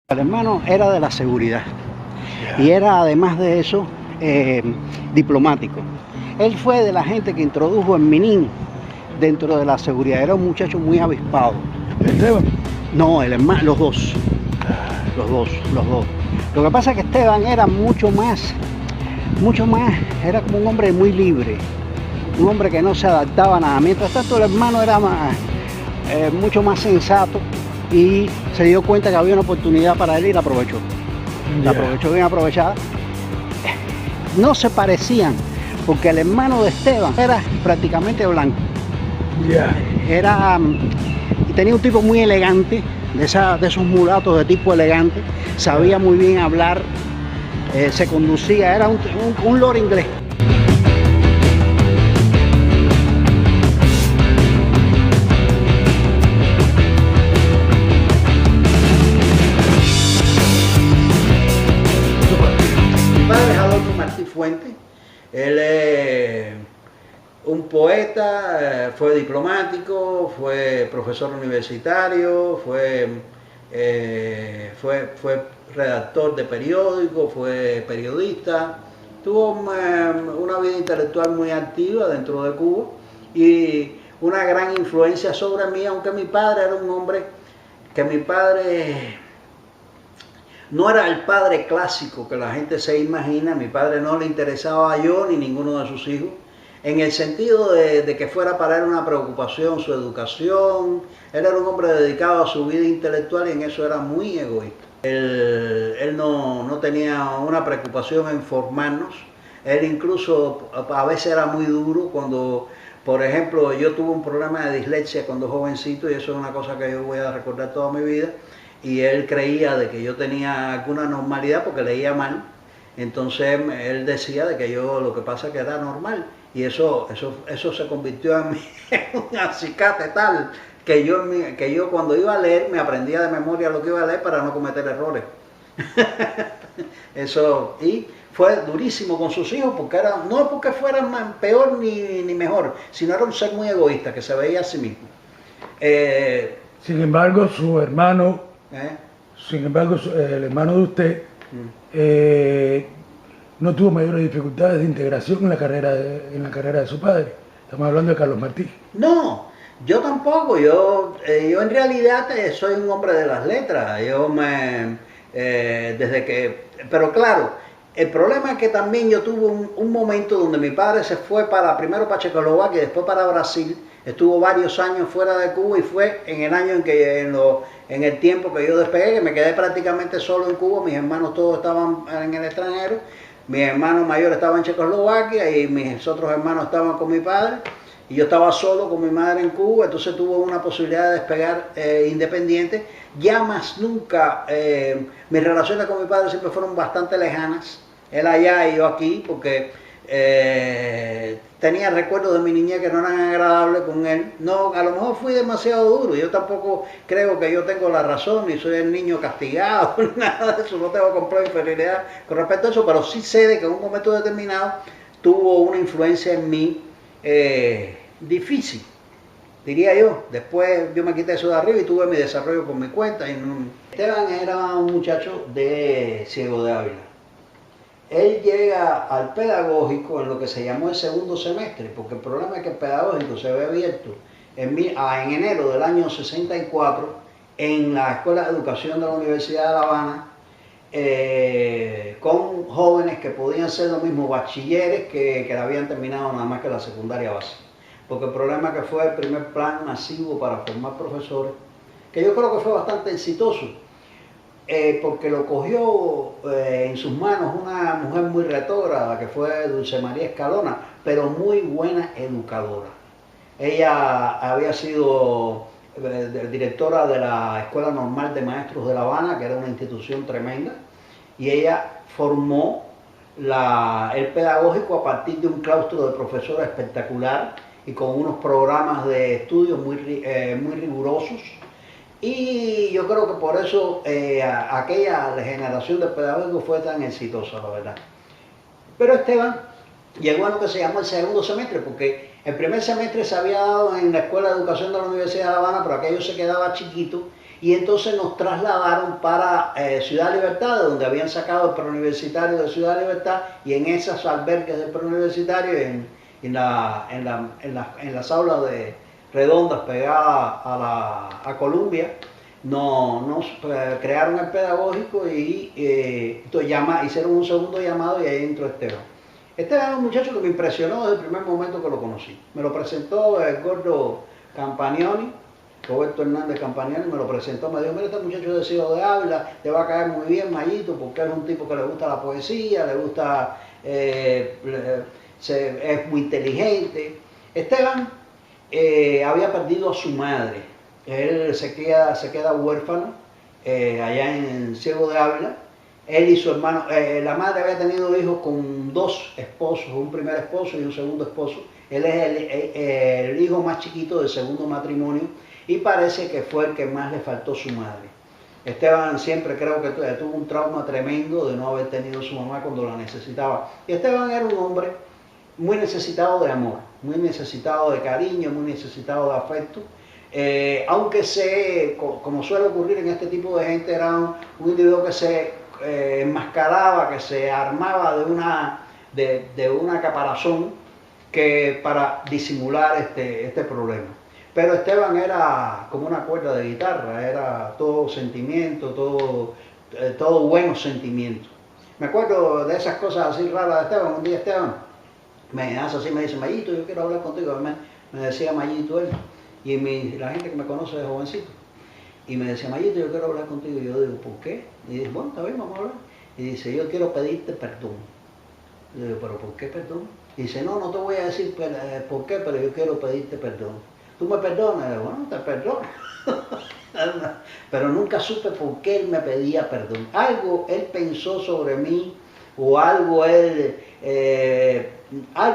El hermano era de la seguridad y era además de eso diplomático. Él fue de la gente que introdujo el Minin dentro de la seguridad. Era un muchacho muy avispado. ¿Esteban? No, el hermano, los dos. Lo que pasa es que Esteban era mucho más, era como un hombre muy libre, un hombre que no se adaptaba a nada. Mientras tanto el hermano era mucho más sensato y se dio cuenta que había una oportunidad para él y la aprovechó. La aprovechó bien aprovechada. No se parecían, porque el hermano de Esteban era prácticamente blanco. Tenía un tipo muy elegante, de esos mulatos de tipo elegante, sabía muy bien hablar, se conducía, era un lord inglés. Mi padre es Adolfo Martí Fuentes, él es un poeta, fue diplomático, fue profesor universitario, fue redactor de periódico, fue periodista, tuvo una vida intelectual muy activa dentro de Cuba y una gran influencia sobre mí, aunque mi padre era un hombre que no era el padre clásico que la gente se imagina. Mi padre no le interesaba a yo ni ninguno de sus hijos, en el sentido de que fuera para él una preocupación su educación. Él era un hombre dedicado a su vida intelectual y en eso era muy egoísta. Él no tenía una preocupación en formarnos. Él incluso a veces era muy duro cuando, por ejemplo, yo tuve un problema de dislexia cuando jovencito y eso es una cosa que yo voy a recordar toda mi vida. Y él creía de que yo tenía alguna normalidad porque leía mal. Entonces él decía de que yo lo que pasa es que era normal. Y eso se convirtió en mí en un acicate tal que yo cuando iba a leer me aprendía de memoria lo que iba a leer para no cometer errores. Y fue durísimo con sus hijos porque no porque fueran peor ni mejor, sino era un ser muy egoísta que se veía a sí mismo. Sin embargo, su hermano, el hermano de usted, no tuvo mayores dificultades de integración en la carrera de su padre. Estamos hablando de Carlos Martí. No, yo tampoco. Yo en realidad soy un hombre de las letras. Pero claro, el problema es que también yo tuve un momento donde mi padre se fue primero para Checoslovaquia y después para Brasil. Estuvo varios años fuera de Cuba y fue en el año en el tiempo que yo despegué, que me quedé prácticamente solo en Cuba. Mis hermanos todos estaban en el extranjero. Mi hermano mayor estaba en Checoslovaquia y mis otros hermanos estaban con mi padre. Y yo estaba solo con mi madre en Cuba, entonces tuve una posibilidad de despegar independiente. Ya más nunca, mis relaciones con mi padre siempre fueron bastante lejanas. Él allá y yo aquí, porque tenía recuerdos de mi niñez que no eran agradables con él. No, a lo mejor fui demasiado duro. Yo tampoco creo que yo tengo la razón, ni soy el niño castigado, nada de eso. No tengo complejo de inferioridad con respecto a eso, pero sí sé de que en un momento determinado tuvo una influencia en mí difícil, diría yo. Después yo me quité eso de arriba y tuve mi desarrollo por mi cuenta. Esteban era un muchacho de Ciego de Ávila. Él llega al pedagógico en lo que se llamó el segundo semestre, porque el problema es que el pedagógico se había abierto en enero del año 64 en la Escuela de Educación de la Universidad de La Habana, con jóvenes que podían ser lo mismo bachilleres que habían terminado nada más que la secundaria base. Porque el problema es que fue el primer plan masivo para formar profesores, que yo creo que fue bastante exitoso, porque lo cogió en sus manos una mujer muy retrógrada, que fue Dulce María Escalona, pero muy buena educadora. Ella había sido directora de la Escuela Normal de Maestros de La Habana, que era una institución tremenda, y ella formó el pedagógico a partir de un claustro de profesores espectacular y con unos programas de estudio muy rigurosos. Y yo creo que por eso aquella generación de pedagógicos fue tan exitosa, la verdad. Pero Esteban llegó a lo que se llamó el segundo semestre, porque el primer semestre se había dado en la Escuela de Educación de la Universidad de La Habana, pero aquello se quedaba chiquito y entonces nos trasladaron para Ciudad Libertad, donde habían sacado el preuniversitario de Ciudad Libertad, y en esas albergues del preuniversitario, en las aulas redondas pegadas a Columbia, nos crearon el pedagógico y hicieron un segundo llamado y ahí entró Esteban. Esteban era un muchacho que me impresionó desde el primer momento que lo conocí. Me lo presentó el gordo Campagnoli, Roberto Hernández Campagnoli, me lo presentó, me dijo, mira, este muchacho de Ciego de Ávila, te va a caer muy bien, Mayito, porque es un tipo que le gusta la poesía, le gusta, es muy inteligente. Esteban había perdido a su madre, él se queda huérfano allá en Ciego de Ávila. Él y su hermano, la madre había tenido hijos con 2 esposos, un primer esposo y un segundo esposo. Él es el hijo más chiquito del segundo matrimonio y parece que fue el que más le faltó su madre. Esteban siempre creo que tuvo un trauma tremendo de no haber tenido su mamá cuando la necesitaba. Y Esteban era un hombre muy necesitado de amor, muy necesitado de cariño, muy necesitado de afecto. Aunque como suele ocurrir en este tipo de gente, era un individuo que se enmascaraba, que se armaba de una caparazón para disimular este problema. Pero Esteban era como una cuerda de guitarra, era todo sentimiento, todo buenos sentimientos. Me acuerdo de esas cosas así raras de Esteban. Un día Esteban me hace así, me dice, Mayito, yo quiero hablar contigo. Me decía Mayito él, y la gente que me conoce de jovencito. Y me decía, Mayito, yo quiero hablar contigo. Y yo digo, ¿por qué? Y dice, bueno, está bien, vamos a hablar. Y dice, yo quiero pedirte perdón. Y yo digo, ¿pero por qué perdón? Y dice, no te voy a decir por qué, pero yo quiero pedirte perdón. ¿Tú me perdonas? Y yo, bueno, te perdono. Pero nunca supe por qué él me pedía perdón. Algo él pensó sobre mí, o algo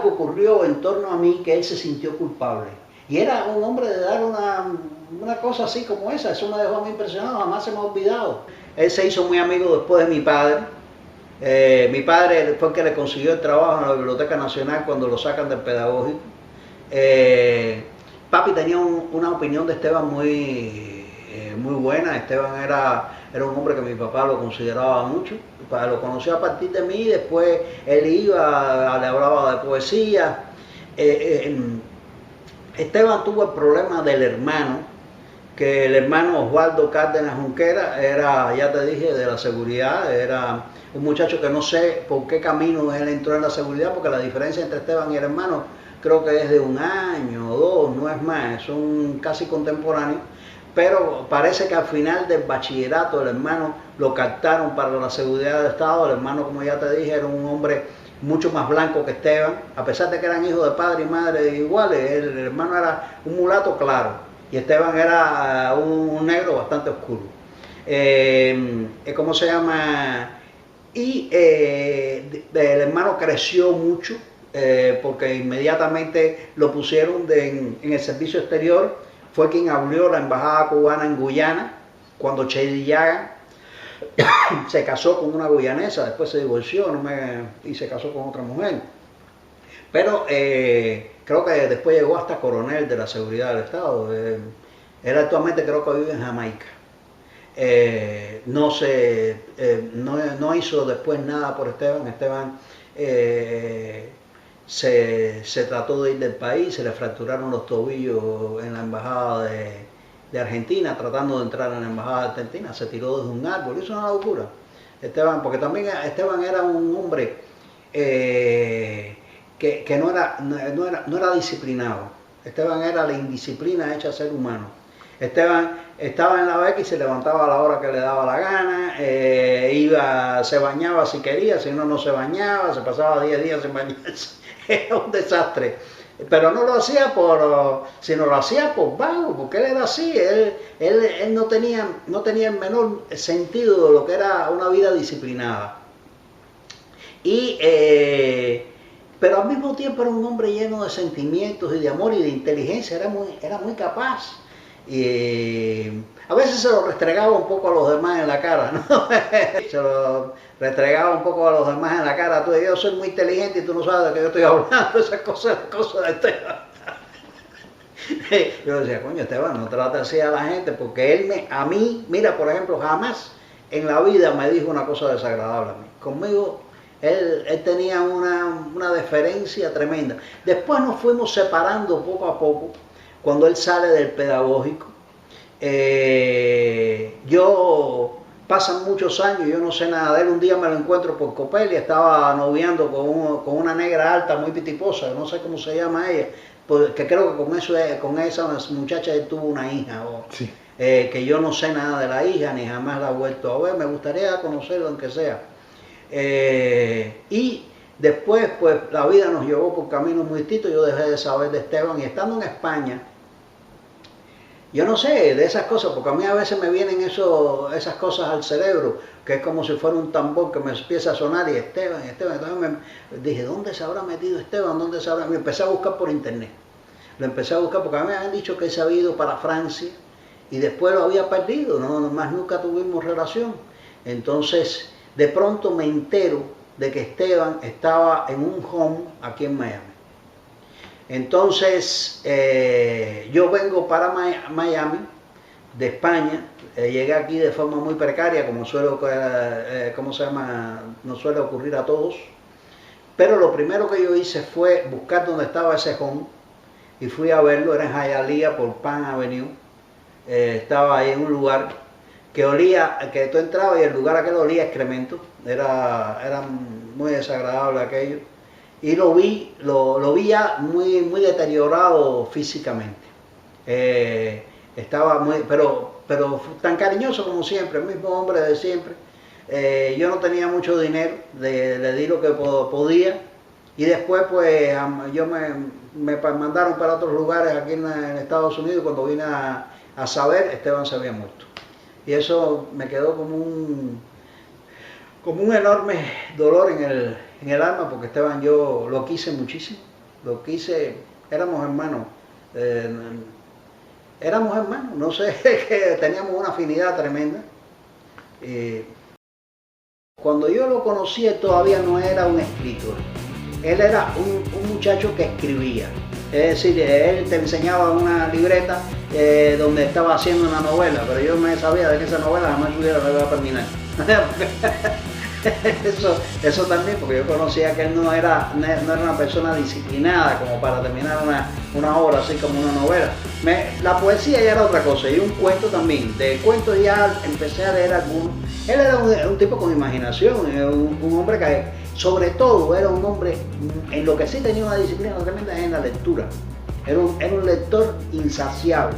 ocurrió en torno a mí que él se sintió culpable. Y era un hombre de dar una cosa así como esa. Eso me dejó a mí impresionado, jamás se me ha olvidado. Él se hizo muy amigo después de mi padre. Mi padre fue el que le consiguió el trabajo en la Biblioteca Nacional cuando lo sacan del pedagógico. Papi tenía una opinión de Esteban muy buena. Esteban era un hombre que mi papá lo consideraba mucho. Lo conoció a partir de mí, después él iba, le hablaba de poesía. Esteban tuvo el problema del hermano, que el hermano Osvaldo Cárdenas Junquera era, ya te dije, de la seguridad, era un muchacho que no sé por qué camino él entró en la seguridad, porque la diferencia entre Esteban y el hermano creo que es de 1 año o 2, no es más, son casi contemporáneos, pero parece que al final del bachillerato el hermano lo captaron para la seguridad del Estado. El hermano, como ya te dije, era un hombre mucho más blanco que Esteban, a pesar de que eran hijos de padre y madre iguales. El hermano era un mulato claro y Esteban era un negro bastante oscuro. ¿Cómo se llama? Y el hermano creció mucho porque inmediatamente lo pusieron en el servicio exterior. Fue quien abrió la embajada cubana en Guyana cuando Che Dillaga se casó con una guyanesa, después se divorció y se casó con otra mujer. Pero creo que después llegó hasta coronel de la seguridad del Estado. Él actualmente creo que vive en Jamaica. No hizo después nada por Esteban. Esteban se trató de ir del país, se le fracturaron los tobillos en la embajada de Argentina, tratando de entrar en la embajada de Argentina, se tiró desde un árbol, hizo una locura. Esteban, porque también Esteban era un hombre que no era disciplinado. Esteban era la indisciplina hecha ser humano. Esteban estaba en la beca y se levantaba a la hora que le daba la gana, se bañaba si quería, si no se bañaba, se pasaba 10 días sin bañarse. Era un desastre. Pero no lo hacía sino lo hacía por vago, porque él era así. Él no tenía el menor sentido de lo que era una vida disciplinada. Pero al mismo tiempo era un hombre lleno de sentimientos y de amor y de inteligencia, era muy capaz. Y a veces se lo restregaba un poco a los demás en la cara, ¿no? Se lo restregaba un poco a los demás en la cara. Yo soy muy inteligente y tú no sabes de qué yo estoy hablando, esas cosas de Esteban. Yo decía, coño, Esteban, no trate así a la gente, porque a mí, mira, por ejemplo, jamás en la vida me dijo una cosa desagradable a mí. Conmigo, él tenía una deferencia tremenda. Después nos fuimos separando poco a poco, cuando él sale del pedagógico. Pasan muchos años, yo no sé nada de él. Un día me lo encuentro por Copelia, estaba noviando con una negra alta, muy pitiposa, no sé cómo se llama ella, porque creo que con esa muchacha él tuvo una hija, Sí. Que yo no sé nada de la hija, ni jamás la he vuelto a ver, me gustaría conocerlo aunque sea. Y después, pues, la vida nos llevó por caminos muy distintos, yo dejé de saber de Esteban, y estando en España, yo no sé de esas cosas, porque a mí a veces me vienen esas cosas al cerebro, que es como si fuera un tambor que me empieza a sonar, y Esteban. Entonces me dije, ¿dónde se habrá metido Esteban? ¿Dónde se habrá? Me empecé a buscar por internet. Lo empecé a buscar porque a mí me habían dicho que él se había ido para Francia y después lo había perdido, no, más nunca tuvimos relación. Entonces, de pronto me entero de que Esteban estaba en un home aquí en Miami. Entonces, yo vengo para Miami, de España, llegué aquí de forma muy precaria, como no suele ocurrir a todos, pero lo primero que yo hice fue buscar dónde estaba ese home, y fui a verlo, era en Hialeah por Pan Avenue, estaba ahí en un lugar que olía, que tú entrabas y el lugar aquel olía a excremento, era muy desagradable aquello. Y lo vi ya muy deteriorado físicamente. Estaba pero tan cariñoso como siempre, el mismo hombre de siempre. Yo no tenía mucho dinero, le di lo que podía. Y después, pues, me mandaron para otros lugares aquí en Estados Unidos. Cuando vine a saber, Esteban se había muerto. Y eso me quedó como un enorme dolor en el alma, porque Esteban yo lo quise muchísimo, éramos hermanos, no sé, que teníamos una afinidad tremenda. Cuando yo lo conocí, él todavía no era un escritor, él era un muchacho que escribía. Es decir, él te enseñaba una libreta donde estaba haciendo una novela, pero yo me sabía de que esa novela jamás la iba a terminar. Eso también, porque yo conocía que él no era una persona disciplinada como para terminar una obra así como una novela. La poesía ya era otra cosa, y un cuento también. De cuentos ya empecé a leer algunos. Él era un tipo con imaginación, un hombre que sobre todo era un hombre en lo que sí tenía una disciplina tremenda, en la lectura. Era un lector insaciable.